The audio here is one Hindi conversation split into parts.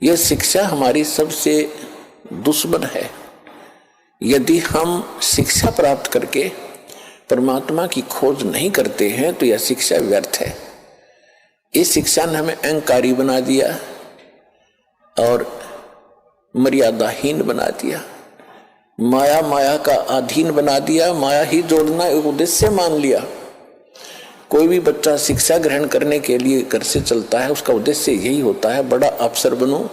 यह शिक्षा हमारी सबसे दुश्मन है। यदि हम शिक्षा प्राप्त करके परमात्मा की खोज नहीं करते हैं तो यह शिक्षा व्यर्थ है। इस शिक्षा ने हमें अहंकारी बना दिया और मर्यादाहीन बना दिया, माया का अधीन बना दिया, माया ही जोड़ना एक उद्देश्य मान लिया। कोई भी बच्चा शिक्षा ग्रहण करने के लिए घर से चलता है, उसका उद्देश्य यही होता है, बड़ा अफसर बनूं,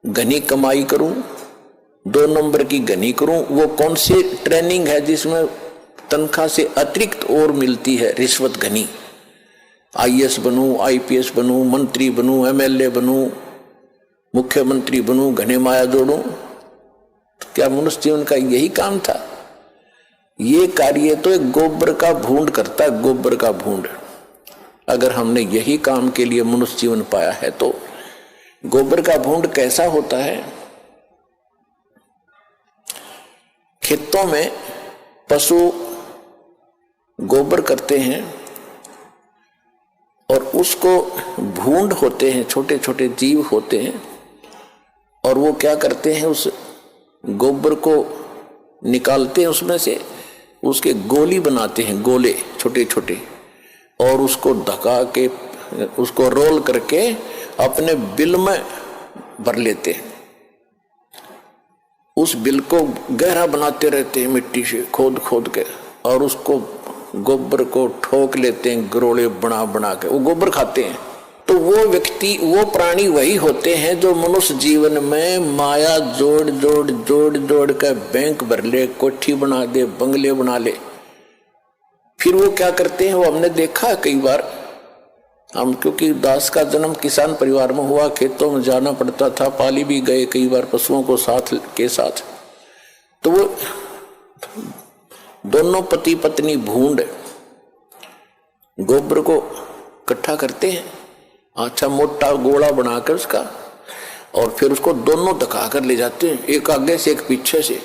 घनी कमाई करूं, 2 नंबर की घनी करूं। वो कौन सी ट्रेनिंग है जिसमें तनख्वाह से अतिरिक्त और मिलती है? रिश्वत घनी। IAS बनूं, IPS बनूं, मंत्री बनूं, MLA बनूं, मुख्यमंत्री बनूं, घने माया जोड़ूं। क्या मनुष्य जीवन का यही काम था? ये कार्य तो एक गोबर का भूंड करता है, गोबर का भूंड। अगर हमने यही काम के लिए मनुष्य जीवन पाया है तो गोबर का भूंड कैसा होता है? खेतों में पशु गोबर करते हैं और उसको भूंड होते हैं, छोटे छोटे जीव होते हैं, और वो क्या करते हैं, उस गोबर को निकालते हैं, उसमें से उसके गोली बनाते हैं, गोले छोटे छोटे, और उसको धका के उसको रोल करके अपने बिल में भर लेते हैं। उस बिल को गहरा बनाते रहते हैं मिट्टी से खोद खोद के, और उसको गोबर को ठोक लेते हैं गरोले बना बना के, वो गोबर खाते हैं। तो वो व्यक्ति, वो प्राणी वही होते हैं जो मनुष्य जीवन में माया जोड़ जोड़ जोड़ जोड़ कर बैंक भर ले, कोठी बना दे, बंगले बना ले। फिर वो क्या करते हैं, वो हमने देखा कई बार। हम क्योंकि दास का जन्म किसान परिवार में हुआ, खेतों में जाना पड़ता था, पाली भी गए कई बार पशुओं को साथ के साथ। तो वो दोनों पति पत्नी भूंड गोबर को इकट्ठा करते हैं, अच्छा मोटा गोला बनाकर उसका, और फिर उसको दोनों धका कर ले जाते हैं, एक आगे से एक पीछे से,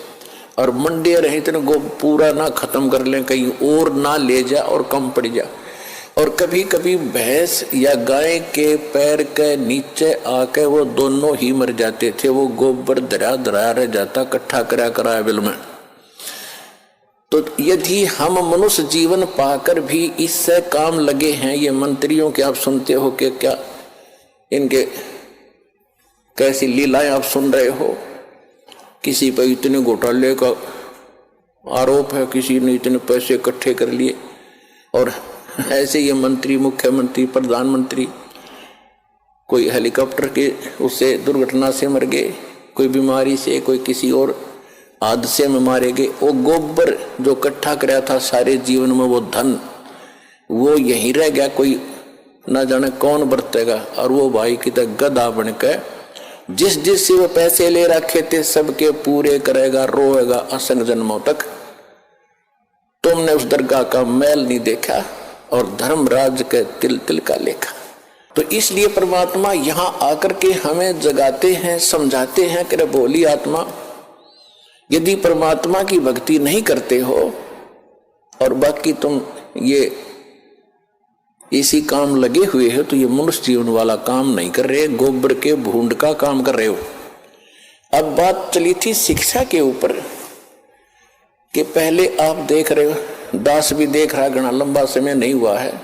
और मंडे रहे इतने पूरा ना खत्म कर लें, कहीं और ना ले जा और कम पड़ जा। और कभी कभी भैंस या गाय के पैर के नीचे आके वो दोनों ही मर जाते थे, वो गोबर धरा धरा रह जाता, इकट्ठा करा करा बिल में। तो यदि हम मनुष्य जीवन पाकर भी इससे काम लगे हैं, ये मंत्रियों के आप सुनते हो कि क्या इनके कैसी लीलाएं आप सुन रहे हो, किसी पर इतने घोटाले का आरोप है, किसी ने इतने पैसे इकट्ठे कर लिए, और ऐसे ये मंत्री, मुख्यमंत्री, प्रधानमंत्री, कोई हेलीकॉप्टर के उससे दुर्घटना से मर गए, कोई बीमारी से, कोई किसी और हादसे में मारे गए। वो गोबर जो इकट्ठा कराया था सारे जीवन में, वो धन वो यहीं रह गया, कोई ना जाने कौन बरतेगा। और वो भाई की तरह गधा बनकर जिस जिस से वो पैसे ले रखे थे सबके पूरे करेगा, रोएगा असंग जन्मों तक। तुमने उस दरगाह का मैल नहीं देखा और धर्मराज के तिल तिल का लेखा। तो इसलिए परमात्मा यहाँ आकर के हमें जगाते हैं, समझाते हैं कि बोली आत्मा, यदि परमात्मा की भक्ति नहीं करते हो और बाकी तुम ये इसी काम लगे हुए हो, तो ये मनुष्य जीवन वाला काम नहीं कर रहे, गोबर के भूंड का काम कर रहे हो। अब बात चली थी शिक्षा के ऊपर कि पहले आप देख रहे हो, दास भी देख रहा, घना लंबा समय नहीं हुआ है,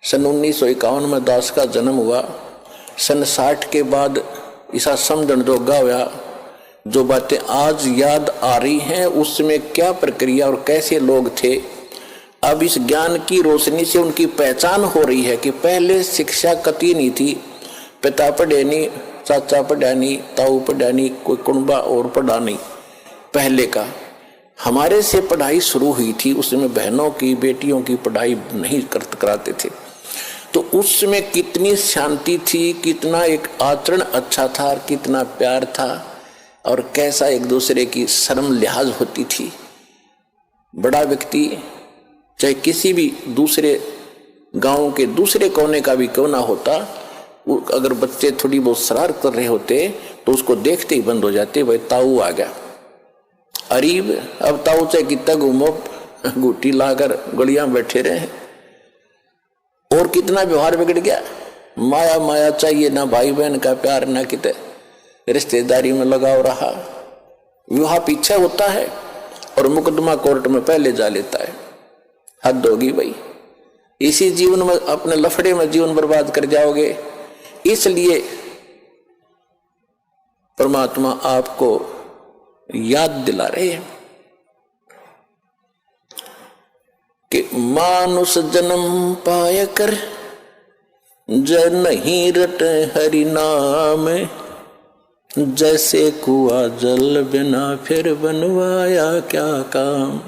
सन 1951 में दास का जन्म हुआ। सन 60 के बाद ऐसा समझण जोगा हुआ, जो बातें आज याद आ रही हैं उसमें क्या प्रक्रिया और कैसे लोग थे। अब इस ज्ञान की रोशनी से उनकी पहचान हो रही है कि पहले शिक्षा कती नहीं थी, पिता पढ़े नहीं, चाचा पढ़ा नहीं, ताऊ पढ़ा नहीं, कोई कुंबा और पढ़ा नहीं। पहले का हमारे से पढ़ाई शुरू हुई थी, उसमें बहनों की, बेटियों की पढ़ाई नहीं कराते थे। तो उसमें कितनी शांति थी, कितना एक आचरण अच्छा था, कितना प्यार था, और कैसा एक दूसरे की शर्म लिहाज होती थी। बड़ा व्यक्ति चाहे किसी भी दूसरे गांव के दूसरे कोने का भी क्यों ना होता, वो अगर बच्चे थोड़ी बहुत शरारत कर रहे होते तो उसको देखते ही बंद हो जाते, भाई ताऊ आ गया। अरीब अब ताऊ चाहे कितना घूमो, गुटी लाकर गलियां बैठे रहे, और कितना व्यवहार बिगड़ गया। माया माया चाहिए, ना भाई बहन का प्यार, ना किते रिश्तेदारी में लगाव रहा। विवाह पीछे होता है और मुकदमा कोर्ट में पहले जा लेता है। हद होगी भाई, इसी जीवन में अपने लफड़े में जीवन बर्बाद कर जाओगे। इसलिए परमात्मा आपको याद दिला रहे हैं कि मानुष जन्म पाय कर जय नहीं रटे हरि नाम, जैसे कुआ जल बिना फिर बनवाया क्या काम।